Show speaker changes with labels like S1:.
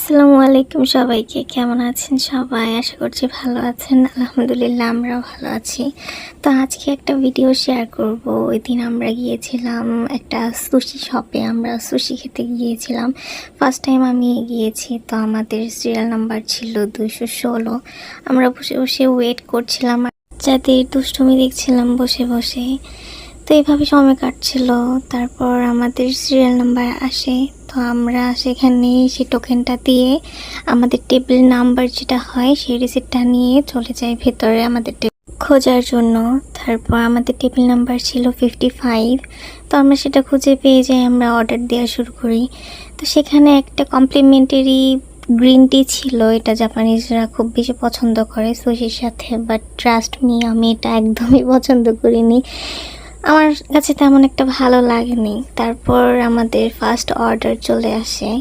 S1: আসসালামু আলাইকুম সবাইকে। কেমন আছেন সবাই? আশা করছি ভালো আছেন। আলহামদুলিল্লাহ আমরাও ভালো আছি। তো আজকে একটা ভিডিও শেয়ার করব। ওই দিন আমরা গিয়েছিলাম একটা সুশি শপে, আমরা সুশি খেতে গিয়েছিলাম। ফার্স্ট টাইম আমি গিয়েছি, তো আমাদের সিরিয়াল নাম্বার ছিল 216। আমরা বসে বসে ওয়েট করছিলাম, যাদের দুষ্টুমি দেখছিলাম বসে বসে। তো এইভাবে সময় কাটছিল। তারপর আমাদের সিরিয়াল নাম্বার আসে, তো আমরা সেখানে সেই টোকেনটা দিয়ে আমাদের টেবিল নাম্বার যেটা হয় সেই রিসিপ্টটা নিয়ে চলে যাই ভেতরে আমাদের খোঁজার জন্য। তারপর আমাদের টেবিল নাম্বার ছিল 55। তো আমরা সেটা খুঁজে পেয়ে যাই, আমরা অর্ডার দেওয়া শুরু করি। তো সেখানে একটা কমপ্লিমেন্টারি গ্রিন টি ছিল, এটা জাপানিজরা খুব বেশি পছন্দ করে সুশির সাথে, বাট ট্রাস্ট মি আমি এটা একদমই পছন্দ করিনি, আমার কাছে তেমন একটা ভালো লাগেনি। তারপর আমাদের ফার্স্ট অর্ডার চলে আসে।